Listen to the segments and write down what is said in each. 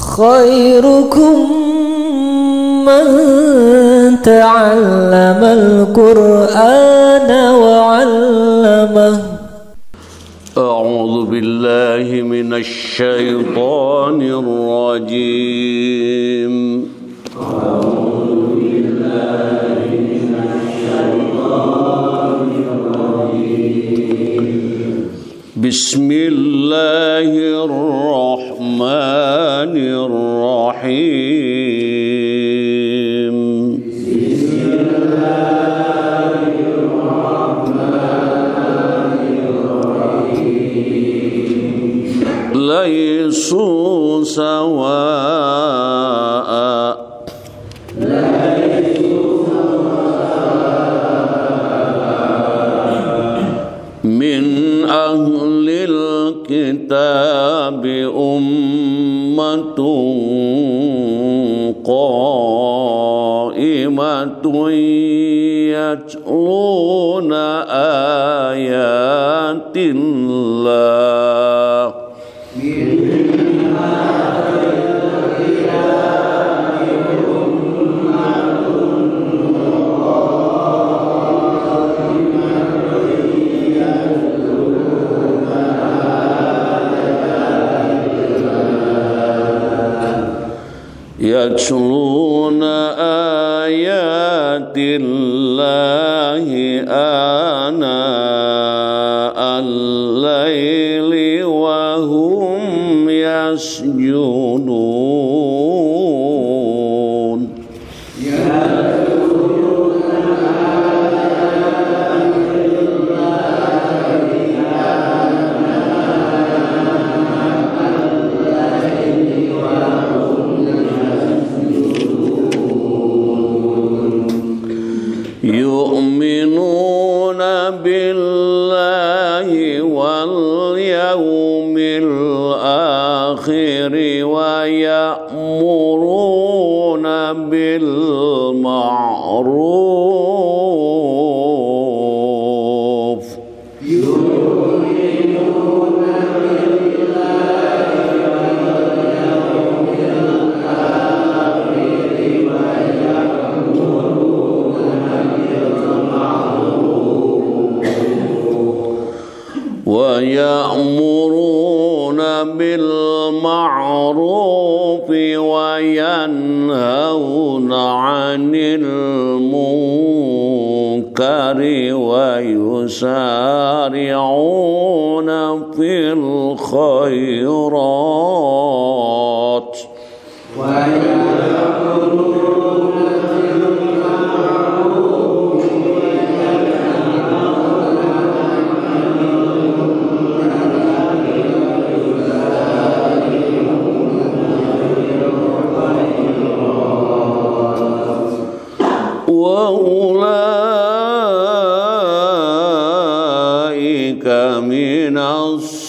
خيركم من تعلم القرآن وعلمه. أعوذ بالله من الشيطان الرجيم. بسم الله الرحمن الرحيم. ليسوا سواء من أهل الكتاب أمة قائمة يتلون آيات الله يتلون آيات الله آناء الليل وهم يسجدون. يؤمنون بالله واليوم الآخر ويأمرون بالمعروف ويأمرون بالمعروف وينهون عن المنكر ويسارعون في الخيرات وأولئك من الصالحين.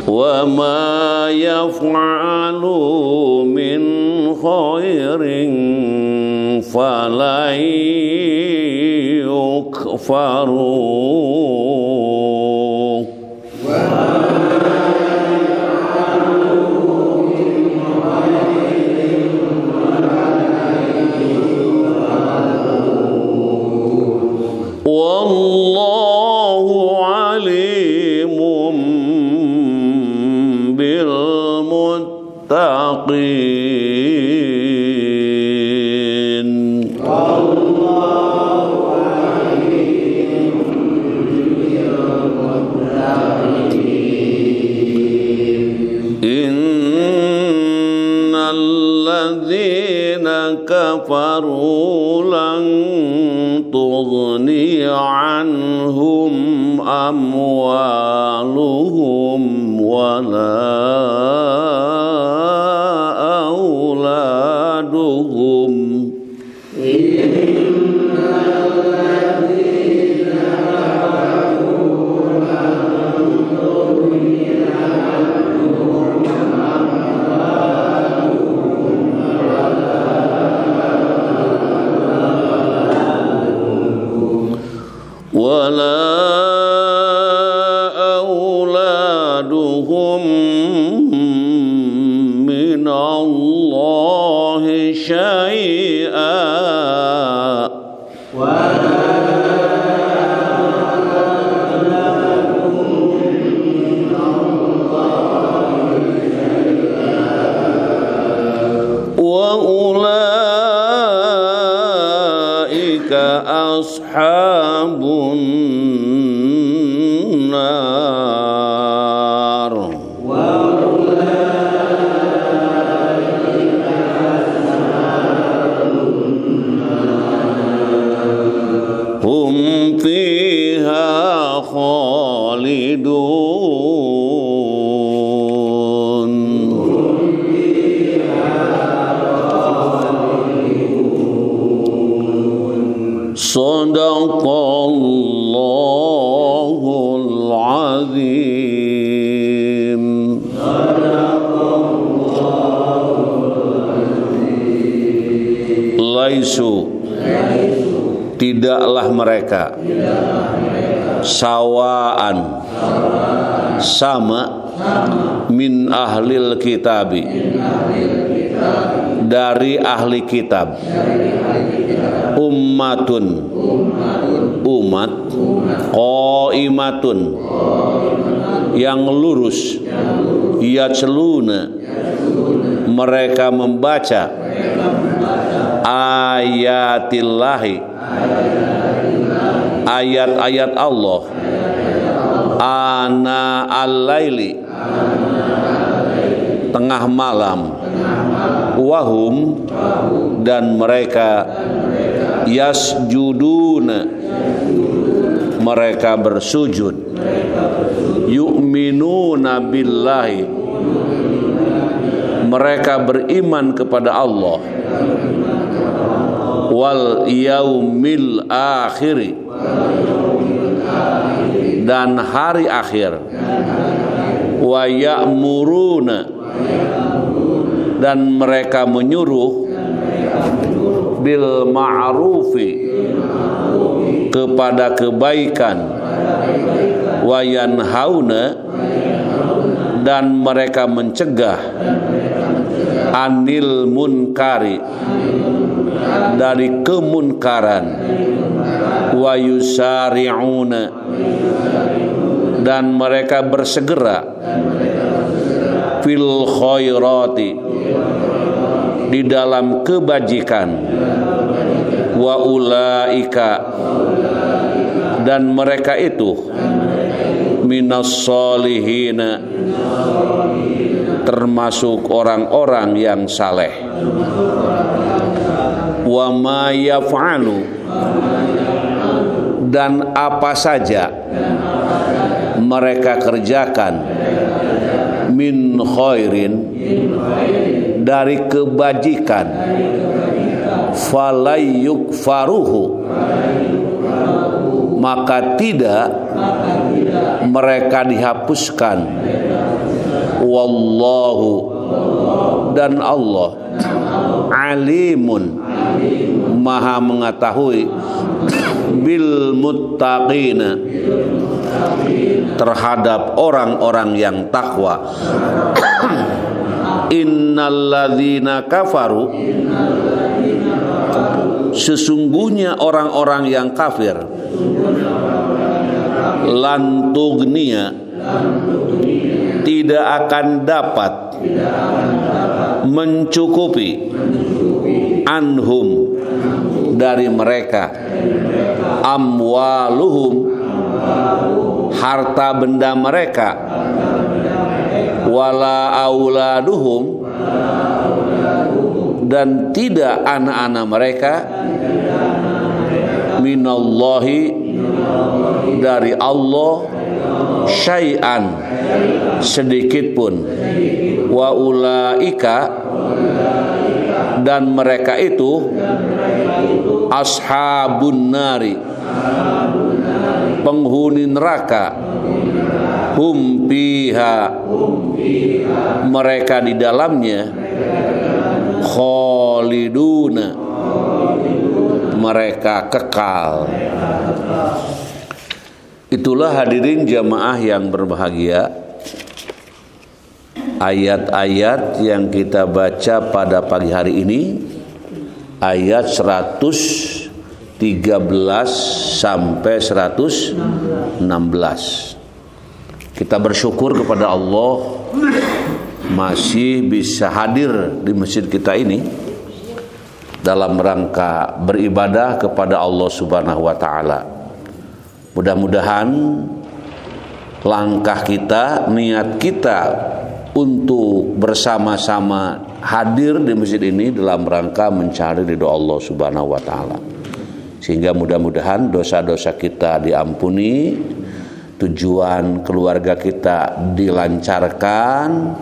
وما يفعلوا من خير فلن يكفروا. والله عليم بالمتقين. إن الذين كفروا لن تغني عنهم أموالهم ولا أولادهم Allahi syai'an wa ulaika ashabun nar hum fiha khalidun. Sadaqallahul azim. Laisu, tidaklah mereka sawaan, sama, min ahlil kitabi, dari ahli kitab, ummatun, umat, qaimatun, yang lurus, yatsluna, mereka membaca, ayatillahi, ayat-ayat Allah, ana al-laili, tengah malam, wahum, dan mereka yasjuduna, mereka bersujud, yu'minuna billahi, mereka beriman kepada Allah, wal yaumil akhiri, dan hari akhir, wa ya'muruna, dan mereka menyuruh, bil ma'rufi, kepada kebaikan, wa yanhauna, dan mereka mencegah, anil munkari, dari kemunkaran, wa yusari'una, dan mereka bersegera, fil khairati, di dalam kebajikan, wa ulaika, dan mereka itu, minas solihina, termasuk orang-orang yang saleh. Wa ma yaf'alu, dan apa saja mereka kerjakan, min khairin, dari kebajikan, falayyuk faruhu, maka tidak mereka dihapuskan, wallahu, dan Allah, alimun, maha mengetahui, bil muttaqina, terhadap orang-orang yang takwa. Innalladzina kafaru, sesungguhnya orang-orang yang kafir, lan tugniya, tidak akan dapat mencukupi, anhum, dari mereka, amwaluhum, harta benda mereka, wala auladuhum, dan tidak anak-anak mereka, minallahi, dari Allah, syai'an, sedikit pun, wa ulaika, dan mereka itu, ashabun nari, penghuni neraka, hum fiha, mereka di dalamnya, khaliduna, mereka kekal. Itulah hadirin jamaah yang berbahagia, ayat-ayat yang kita baca pada pagi hari ini, ayat 113 sampai 116. Kita bersyukur kepada Allah masih bisa hadir di masjid kita ini dalam rangka beribadah kepada Allah Subhanahu wa taala. Mudah-mudahan langkah kita, niat kita untuk bersama-sama hadir di masjid ini dalam rangka mencari ridho Allah Subhanahu wa taala. Sehingga mudah-mudahan dosa-dosa kita diampuni, tujuan keluarga kita dilancarkan,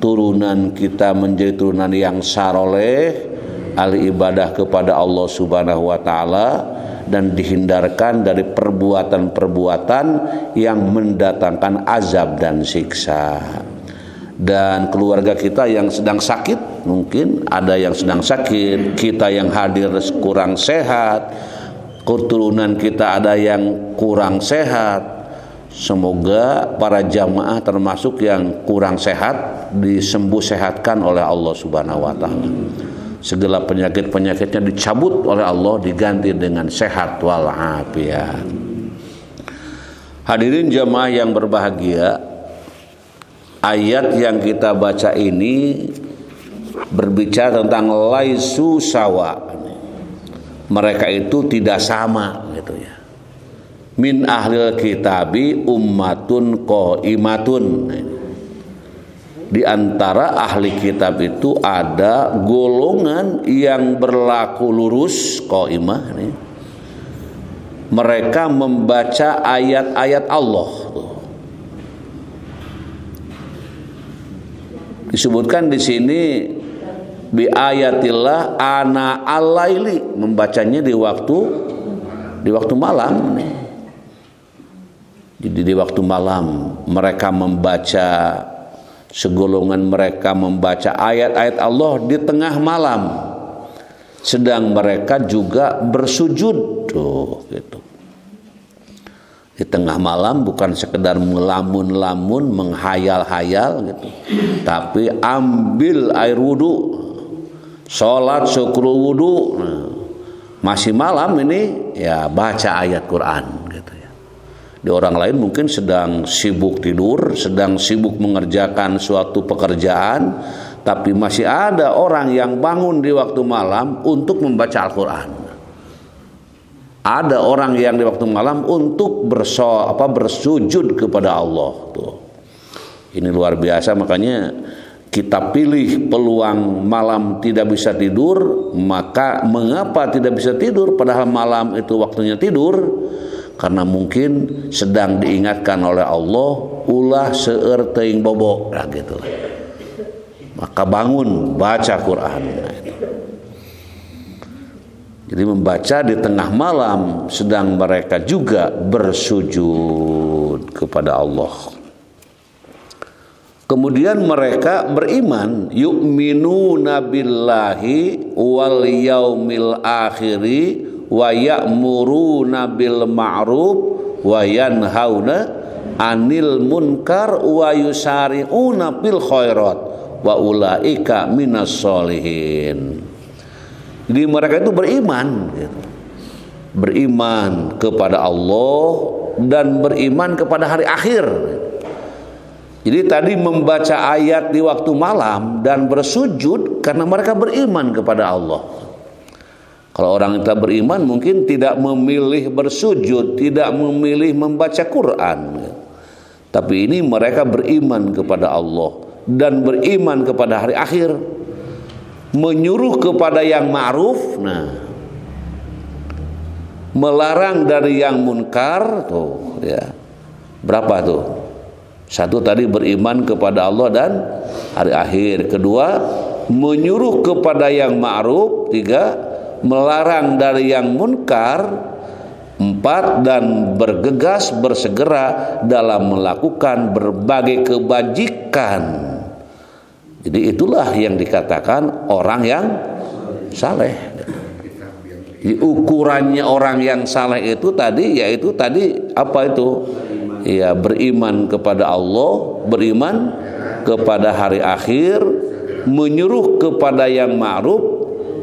turunan kita menjadi turunan yang saleh, ahli ibadah kepada Allah Subhanahu wa taala, dan dihindarkan dari perbuatan-perbuatan yang mendatangkan azab dan siksa. Dan keluarga kita yang sedang sakit, mungkin ada yang sedang sakit, kita yang hadir kurang sehat, keturunan kita ada yang kurang sehat. Semoga para jamaah termasuk yang kurang sehat disembuh sehatkan oleh Allah Subhanahu wa taala. Segala penyakit-penyakitnya dicabut oleh Allah, diganti dengan sehat walafiat. Hadirin jamaah yang berbahagia, ayat yang kita baca ini berbicara tentang laisu sawa. Mereka itu tidak sama gitu ya. Min ahlil kitabi ummatun qaimatun. Di antara ahli kitab itu ada golongan yang berlaku lurus, qaimah nih. Mereka membaca ayat-ayat Allah. Disebutkan di sini bi ayatillah ana al-laili, membacanya di waktu malam. Jadi di waktu malam mereka membaca, segolongan mereka membaca ayat-ayat Allah di tengah malam, sedang mereka juga bersujud tuh gitu. Di tengah malam bukan sekedar melamun-lamun, menghayal-hayal gitu, tapi ambil air wudu, sholat syukur wudu, masih malam ini ya baca ayat Quran gitu ya. Di orang lain mungkin sedang sibuk tidur, sedang sibuk mengerjakan suatu pekerjaan, tapi masih ada orang yang bangun di waktu malam untuk membaca Al-Quran. Ada orang yang di waktu malam untuk bersujud kepada Allah tuh. Ini luar biasa, makanya kita pilih peluang malam tidak bisa tidur. Maka mengapa tidak bisa tidur padahal malam itu waktunya tidur? Karena mungkin sedang diingatkan oleh Allah, ulah seueur teuing bobo lah gitu. Maka bangun baca Quran. Jadi membaca di tengah malam sedang mereka juga bersujud kepada Allah. Kemudian mereka beriman, yu'minuna billahi wal yaumil akhiri wa ya'muruna bil ma'ruf wa yanhauna 'anil munkar wa yusari'una bil khairat wa ulaika minas sholihin. Jadi mereka itu beriman gitu. Beriman kepada Allah dan beriman kepada hari akhir. Jadi tadi membaca ayat di waktu malam dan bersujud karena mereka beriman kepada Allah. Kalau orang kita beriman mungkin tidak memilih bersujud, tidak memilih membaca Quran. Tapi ini mereka beriman kepada Allah dan beriman kepada hari akhir. Menyuruh kepada yang ma'ruf, melarang dari yang munkar tuh ya. Berapa tuh? Satu tadi beriman kepada Allah dan hari akhir. Kedua, menyuruh kepada yang ma'ruf. Tiga, melarang dari yang munkar. Empat, dan bergegas bersegera dalam melakukan berbagai kebajikan. Jadi itulah yang dikatakan orang yang saleh. Jadi ukurannya orang yang saleh itu tadi, yaitu tadi apa itu? Ya, beriman kepada Allah, beriman kepada hari akhir, menyuruh kepada yang ma'ruf,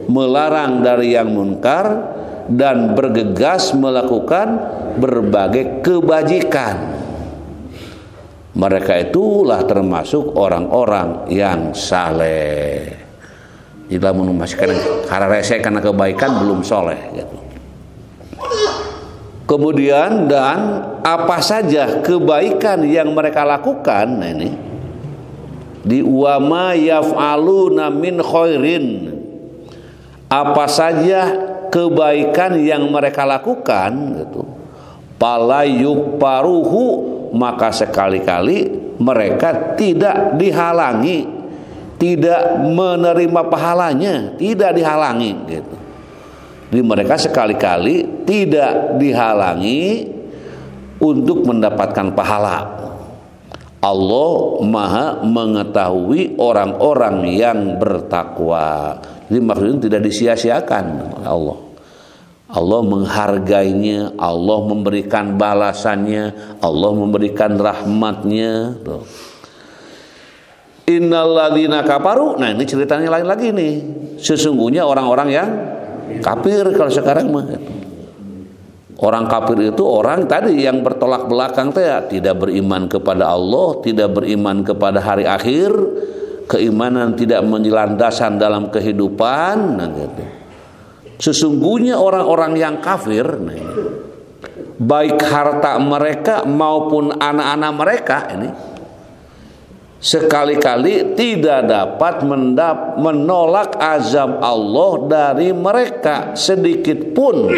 melarang dari yang munkar, dan bergegas melakukan berbagai kebajikan. Mereka itulah termasuk orang-orang yang saleh. Jika masih karena rese karena kebaikan belum soleh gitu. Kemudian dan apa saja kebaikan yang mereka lakukan, nah ini di wama yaf'aluna min khairin, apa saja kebaikan yang mereka lakukan gitu, pala yukparuhu, maka sekali-kali mereka tidak dihalangi, tidak menerima pahalanya, tidak dihalangi gitu. Jadi mereka sekali-kali tidak dihalangi untuk mendapatkan pahala. Allah Maha mengetahui orang-orang yang bertakwa. Jadi maksudnya tidak disia-siakan oleh Allah. Allah menghargainya, Allah memberikan balasannya, Allah memberikan rahmatnya. Innalladzina kafaru. Nah ini ceritanya lain lagi nih. Sesungguhnya orang-orang yang kafir kalau sekarang mah. Orang kafir itu orang tadi yang bertolak belakang tidak beriman kepada Allah, tidak beriman kepada hari akhir, keimanan tidak menjelandasan dalam kehidupan. Nah, gitu. Sesungguhnya orang-orang yang kafir, nah, baik harta mereka maupun anak-anak mereka ini sekali-kali tidak dapat menolak azab Allah dari mereka sedikit pun.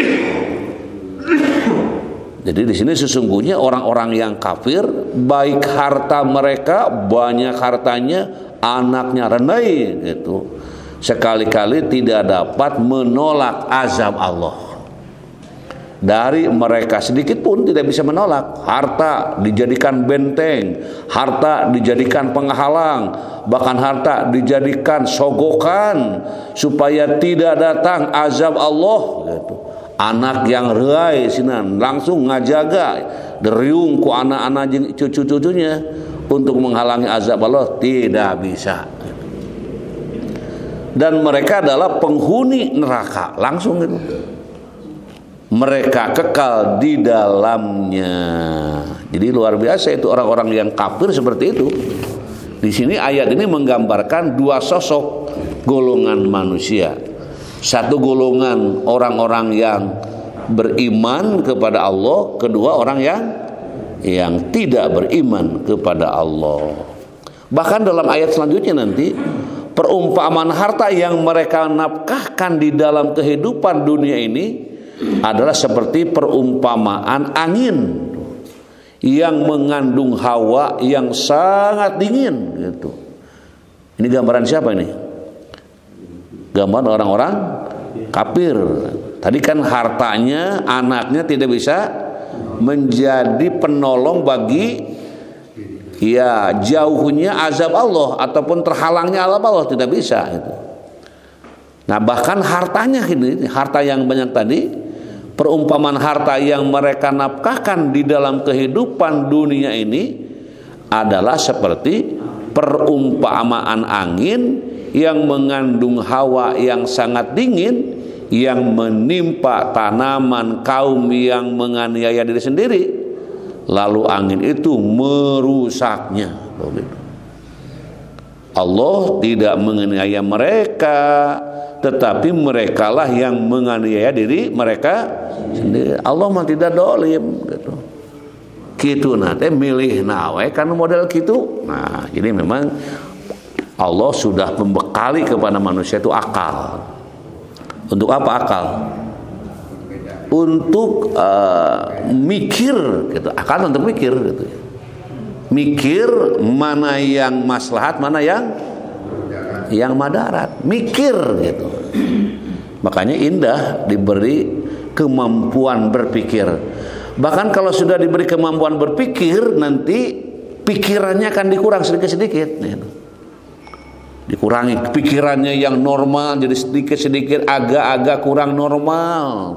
Jadi di sini sesungguhnya orang-orang yang kafir, baik harta mereka banyak hartanya, anaknya renai gitu, sekali-kali tidak dapat menolak azab Allah dari mereka sedikit pun, tidak bisa menolak. Harta dijadikan benteng, harta dijadikan penghalang, bahkan harta dijadikan sogokan supaya tidak datang azab Allah gitu. Anak yang reai sinan langsung ngajaga deriung ku anak-anak cucu-cucunya untuk menghalangi azab Allah, tidak bisa. Dan mereka adalah penghuni neraka langsung itu. Mereka kekal di dalamnya. Jadi luar biasa itu orang-orang yang kafir seperti itu. Di sini ayat ini menggambarkan dua sosok golongan manusia. Satu golongan orang-orang yang beriman kepada Allah, kedua orang yang tidak beriman kepada Allah. Bahkan dalam ayat selanjutnya nanti perumpamaan harta yang mereka nafkahkan di dalam kehidupan dunia ini adalah seperti perumpamaan angin yang mengandung hawa yang sangat dingin gitu. Ini gambaran siapa ini? Gambaran orang-orang kafir. Tadi kan hartanya, anaknya tidak bisa menjadi penolong bagi jauhnya azab Allah ataupun terhalangnya azab Allah, tidak bisa itu. Nah bahkan hartanya ini, harta yang banyak tadi, perumpamaan harta yang mereka nafkahkan di dalam kehidupan dunia ini adalah seperti perumpamaan angin yang mengandung hawa yang sangat dingin yang menimpa tanaman kaum yang menganiaya diri sendiri, lalu angin itu merusaknya. Allah tidak menganiaya mereka, tetapi merekalah yang menganiaya diri mereka sendiri. Allah mah tidak dolim gitu. Kitu nate milih nawe kan model gitu. Nah, jadi memang Allah sudah membekali kepada manusia itu akal. Untuk apa akal? Untuk mikir gitu. Akal untuk mikir gitu. Mikir mana yang maslahat, mana yang madarat. Mikir gitu. Makanya indah diberi kemampuan berpikir. Bahkan kalau sudah diberi kemampuan berpikir, nanti pikirannya akan dikurang sedikit-sedikit gitu. Dikurangi pikirannya yang normal jadi sedikit-sedikit agak-agak kurang normal.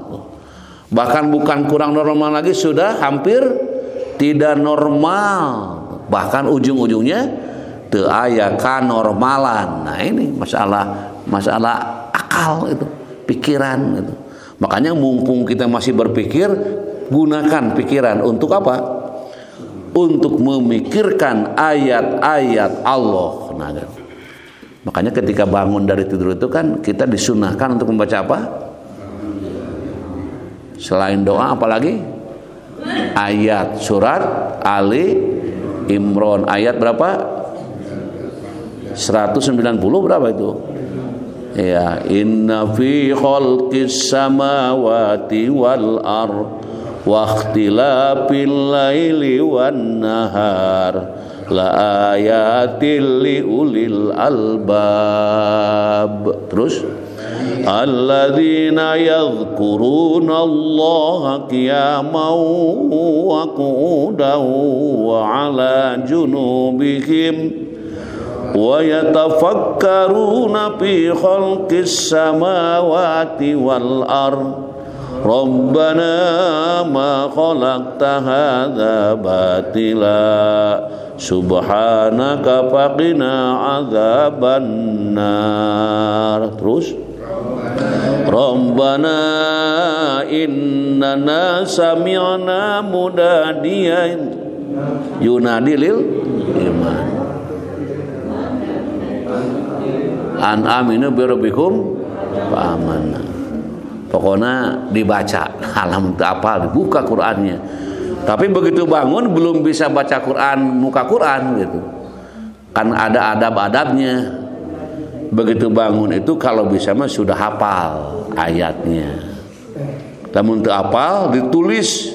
Bahkan bukan kurang normal lagi, sudah hampir tidak normal. Bahkan ujung-ujungnya teu aya kanormalan. Nah ini masalah akal itu, pikiran itu. Makanya mumpung kita masih berpikir, gunakan pikiran untuk apa? Untuk memikirkan ayat-ayat Allah. Nah, makanya ketika bangun dari tidur itu kan kita disunahkan untuk membaca apa? Selain doa apalagi? Ayat surat Ali Imran ayat berapa? 190 berapa itu? Ya, inna fi khalqis samawati wal ard wa ikhtilafil laili wan nahar la ayatil li ulil albab. Terus alladzina yadhkuruna Allaha qiyaman wa qu'udan wa 'ala junubihim wa yatafakkaruna fi khalqis samawati wal ard Rabbana ma khalaqta hadza batila subhanaka faqina adzabannar. Terus Rabbana innana sami'na munadiyan yunadi lil iman an aminu bi rabbikum fa amanna. Pokoknya dibaca alam itu apa, dibuka Qur'annya. Tapi begitu bangun belum bisa baca Qur'an, muka Qur'an gitu. Kan ada adab-adabnya. Begitu bangun itu kalau bisa mah sudah hafal ayatnya. Namun teu hafal ditulis,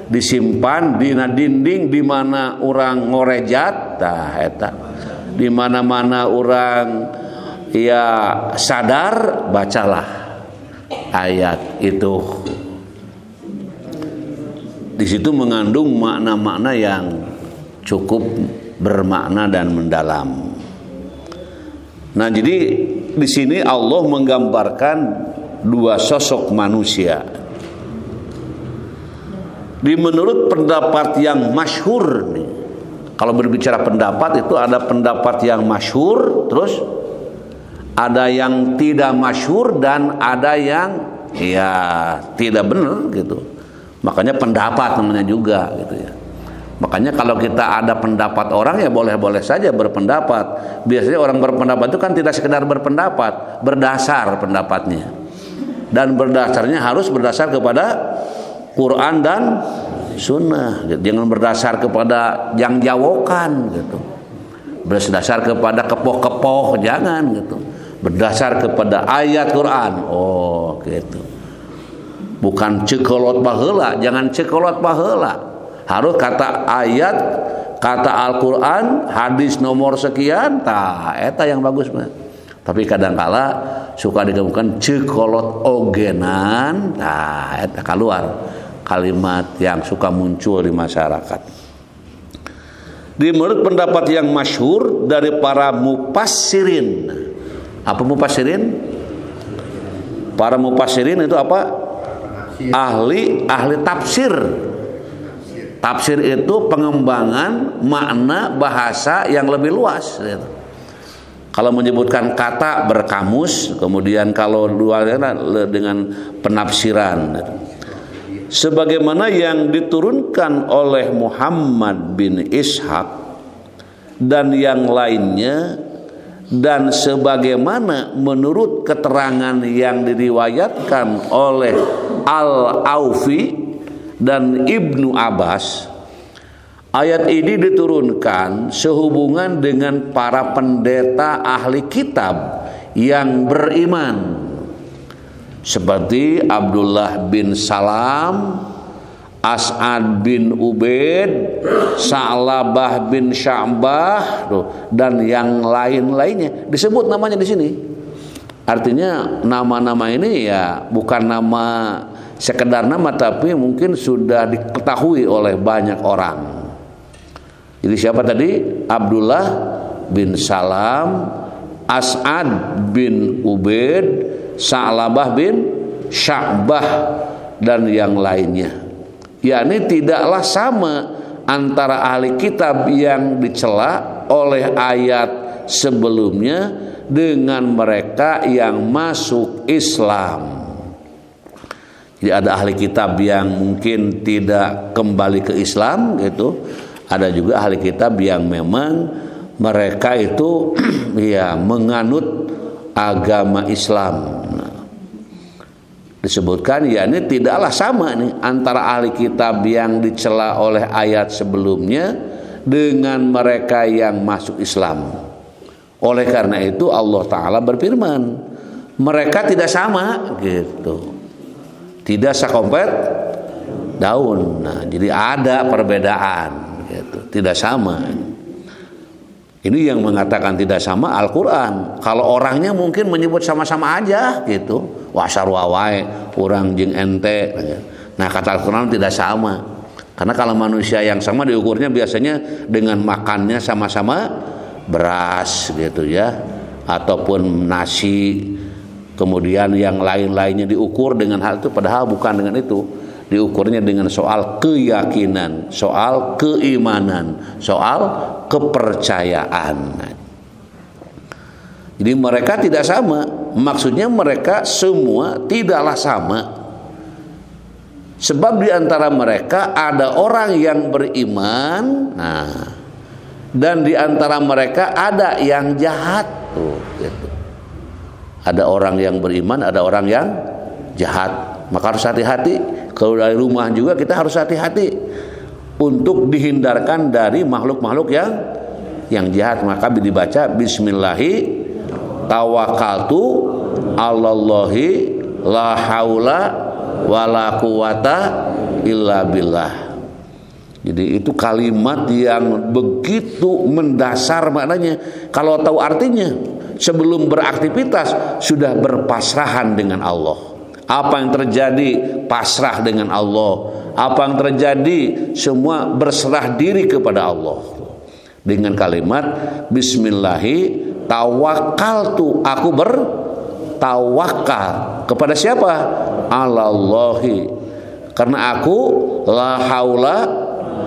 disimpan di dinding di mana orang ngorejat, tah eta. Di mana-mana orang ya sadar, bacalah ayat itu. Di situ mengandung makna-makna yang cukup bermakna dan mendalam. Nah, jadi di sini Allah menggambarkan dua sosok manusia. Di menurut pendapat yang masyhur nih. Kalau berbicara pendapat itu ada pendapat yang masyhur, terus ada yang tidak masyhur dan ada yang ya tidak benar gitu. Makanya pendapat namanya juga gitu ya. Makanya kalau kita ada pendapat orang ya boleh-boleh saja berpendapat. Biasanya orang berpendapat itu kan tidak sekedar berpendapat, berdasar pendapatnya. Dan berdasarnya harus berdasar kepada Quran dan Sunnah. Jangan berdasar kepada yang jawokan gitu. Berdasar kepada kepoh-kepoh, jangan gitu. Berdasar kepada ayat Quran. Oh gitu. Bukan cekolot baheula, jangan cekolot baheula. Harus kata ayat, kata Al-Quran, hadis nomor sekian, tah eta yang bagus mah. Tapi kadangkala suka digabungkan cekolot ogenan, tah eta keluar kalimat yang suka muncul di masyarakat. Di menurut pendapat yang masyhur dari para mufassirin. Apa mufassirin? Para mufassirin itu apa? Ahli tafsir. Tafsir itu pengembangan makna bahasa yang lebih luas gitu. Kalau menyebutkan kata berkamus, kemudian kalau dualnya dengan penafsiran gitu. Sebagaimana yang diturunkan oleh Muhammad bin Ishaq dan yang lainnya, dan sebagaimana menurut keterangan yang diriwayatkan oleh Al-Aufi dan Ibnu Abbas, ayat ini diturunkan sehubungan dengan para pendeta ahli kitab yang beriman seperti Abdullah bin Salam, As'ad bin Ubaid, Sa'labah bin Sya'bah dan yang lain-lainnya. Disebut namanya di sini. Artinya nama-nama ini ya bukan nama sekedar nama, tapi mungkin sudah diketahui oleh banyak orang. Jadi siapa tadi? Abdullah bin Salam, As'ad bin Ubaid, Sa'labah bin Sya'bah dan yang lainnya. Yakni tidaklah sama antara ahli kitab yang dicela oleh ayat sebelumnya dengan mereka yang masuk Islam. Jadi ada ahli kitab yang mungkin tidak kembali ke Islam gitu. Ada juga ahli kitab yang memang mereka itu ya menganut agama Islam. Disebutkan ya ini tidaklah sama nih antara ahli kitab yang dicela oleh ayat sebelumnya dengan mereka yang masuk Islam. Oleh karena itu Allah Ta'ala berfirman, mereka tidak sama gitu. Tidak sekompet daun. Nah, jadi ada perbedaan gitu, tidak sama. Ini yang mengatakan tidak sama Al-Quran. Kalau orangnya mungkin menyebut sama-sama aja gitu. Wasar wawai, orang jeng ente. Nah, kata Al-Quran tidak sama. Karena kalau manusia yang sama diukurnya biasanya dengan makannya sama-sama beras gitu ya, ataupun nasi. Kemudian yang lain-lainnya diukur dengan hal itu, padahal bukan dengan itu. Diukurnya dengan soal keyakinan, soal keimanan, soal kepercayaan. Jadi mereka tidak sama. Maksudnya mereka semua tidaklah sama. Sebab di antara mereka ada orang yang beriman, dan di antara mereka ada yang jahat tuh gitu. Ada orang yang beriman, ada orang yang jahat. Maka harus hati-hati. Kalau dari rumah juga kita harus hati-hati untuk dihindarkan dari makhluk-makhluk yang jahat. Maka dibaca Bismillahi tawakkaltu 'alallahi la haula wala quwata illa billah. Jadi itu kalimat yang begitu mendasar maknanya. Kalau tahu artinya, sebelum beraktivitas sudah berpasrahan dengan Allah. Apa yang terjadi pasrah dengan Allah. Apa yang terjadi semua berserah diri kepada Allah. Dengan kalimat Bismillahi tawakkaltu, aku bertawakal kepada siapa? Alallahi. Karena aku la haula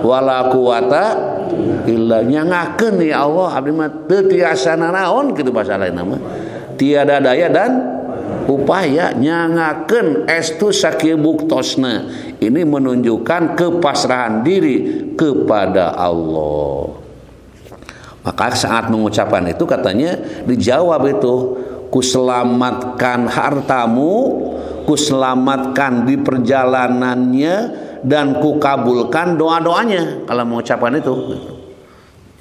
wala quwata illa, nyangakeun ya Allah abdi mah teu tiasa nanaon kitu bahasa lain nama. Tiada daya dan upaya, nyangakeun estu sakieu buktosna. Ini menunjukkan kepasrahan diri kepada Allah. Maka saat mengucapkan itu katanya dijawab itu, kuselamatkan hartamu, kuselamatkan di perjalanannya, dan kukabulkan doa-doanya kalau mengucapkan itu.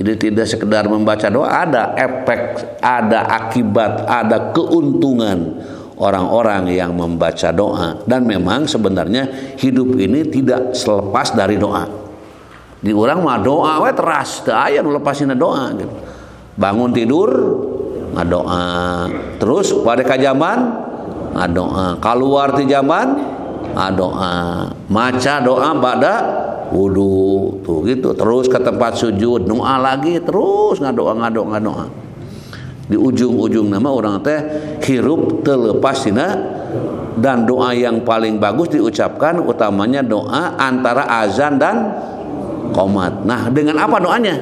Jadi tidak sekedar membaca doa, ada efek, ada akibat, ada keuntungan orang-orang yang membaca doa. Dan memang sebenarnya hidup ini tidak selepas dari doa. Di orang mah doa we teras, teu aya nu lepasina doa gitu. Bangun tidur ngadoa, terus pada kajaman ngadoa, keluar ti jaman ngadoa, maca doa pada wudu tuh gitu, terus ke tempat sujud doa lagi, terus ngadoa. Di ujung-ujung nama orang teh hirup teu lepas tina, dan doa yang paling bagus diucapkan utamanya doa antara azan dan qomat. Nah, dengan apa doanya?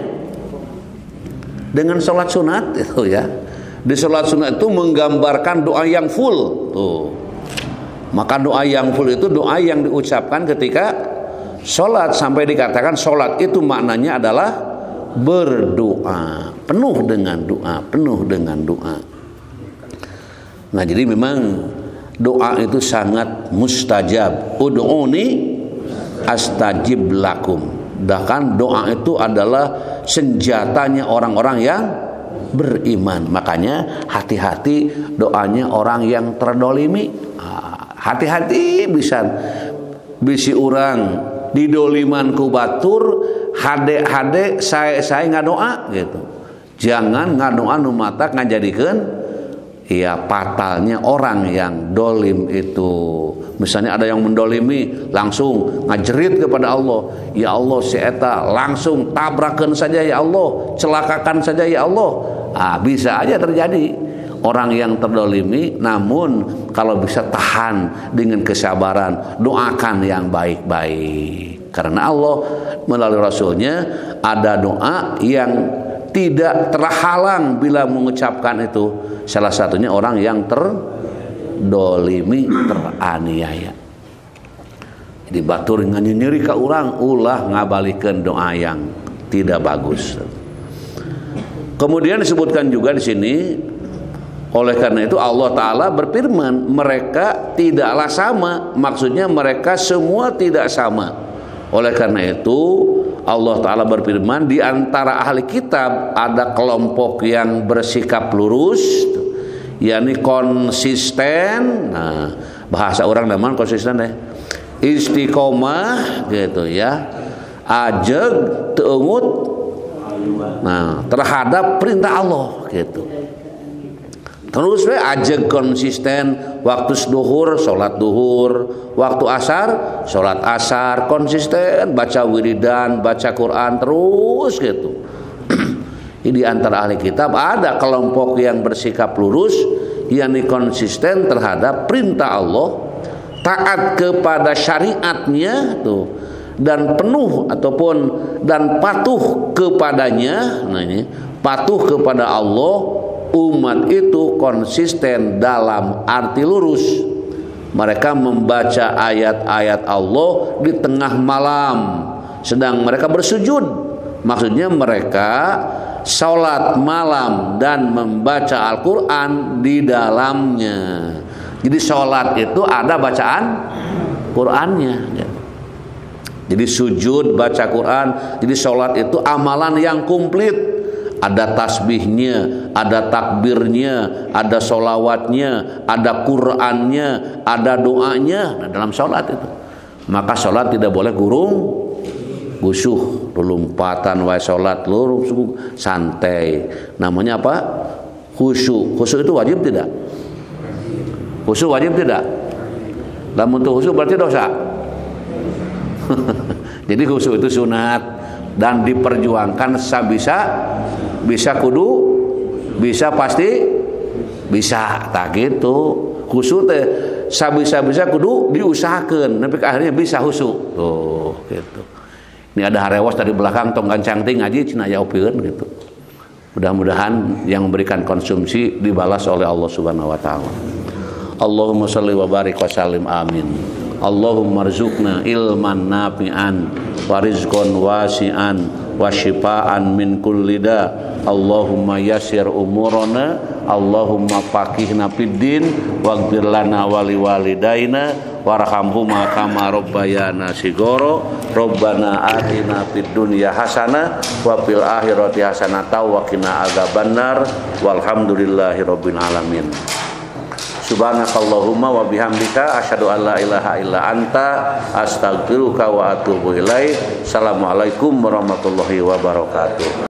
Dengan sholat sunat itu ya. Di sholat sunat itu menggambarkan doa yang full tuh. Maka doa yang full itu doa yang diucapkan ketika sholat, sampai dikatakan sholat itu maknanya adalah berdoa, penuh dengan doa, penuh dengan doa. Nah, jadi memang doa itu sangat mustajab. Ud'uni astajib lakum. Bahkan doa itu adalah senjatanya orang-orang yang beriman. Makanya hati-hati doanya orang yang terdolimi. Hati-hati bisa bisi orang didoliman ku batur, hade saya ngadoa gitu. Jangan ngadoa nu mata ngajadikeun ya fatalnya orang yang dolim itu. Misalnya ada yang mendolimi, langsung ngajerit kepada Allah, ya Allah si eta langsung tabrakan saja ya Allah, celakakan saja ya Allah. Bisa aja terjadi. Orang yang terdolimi, namun kalau bisa tahan dengan kesabaran, doakan yang baik-baik. Karena Allah melalui Rasulnya ada doa yang tidak terhalang bila mengucapkan itu. Salah satunya orang yang terdolimi, teraniaya. Jadi batur nyeri ka urang, ulah ngabalikeun doa yang tidak bagus. Kemudian disebutkan juga di sini, oleh karena itu Allah Ta'ala berfirman, mereka tidaklah sama. Maksudnya mereka semua tidak sama. Oleh karena itu Allah Ta'ala berfirman, di antara ahli kitab ada kelompok yang bersikap lurus, yakni konsisten. Nah, bahasa orang namanya konsisten deh, istiqomah gitu ya, ajeg teungut, nah terhadap perintah Allah gitu. Terus we ajeg konsisten, waktu duhur sholat duhur, waktu asar sholat asar, konsisten baca wiridan, baca Quran terus gitu. Di antara ahli kitab ada kelompok yang bersikap lurus, yakni konsisten terhadap perintah Allah, taat kepada syariatnya tuh, dan penuh ataupun dan patuh kepadanya. Nah ini patuh kepada Allah. Umat itu konsisten dalam arti lurus. Mereka membaca ayat-ayat Allah di tengah malam sedang mereka bersujud. Maksudnya mereka salat malam dan membaca Al-Quran di dalamnya. Jadi salat itu ada bacaan Qurannya. Jadi sujud baca Quran. Jadi salat itu amalan yang komplit. Ada tasbihnya, ada takbirnya, ada solawatnya, ada Qur'annya, ada doanya. Nah, dalam sholat itu, maka sholat tidak boleh gusuh, lumpatan wae sholat lurus santai. Namanya apa? Khusyuk. Khusyuk itu wajib tidak? Khusyuk wajib tidak? Lamun tuh khusyuk berarti dosa. Jadi khusyuk itu sunat dan diperjuangkan bisa kudu, bisa pasti bisa, tak gitu. Khusyuk teh sabisa kudu diusahakeun sampai akhirnya bisa khusyuk. Tuh gitu. Ini ada harewas dari belakang tong gancang ting ngaji cenah yaupieun gitu. Mudah-mudahan yang memberikan konsumsi dibalas oleh Allah Subhanahu wa taala. Allahumma shalli wa barik wa sallim amin. Allahumma rzuqna ilman nafi'an wa rizqan wasi'an wa shifaan min kulli da. Allahumma yassir umurana, Allahumma faqihna fid din, waghfir lana wa liwalidaina warhamhuma kama rabbayana shighara. Rabbana atina fid dunya hasanah wa fil akhirati hasanah wa qina adzabannar. Walhamdulillahi rabbil alamin. Subhanakallahumma wa bihamdika asyhadu an la ilaha illa anta astaghfiruka wa atubu ilaik. Assalamualaikum warahmatullahi wabarakatuh.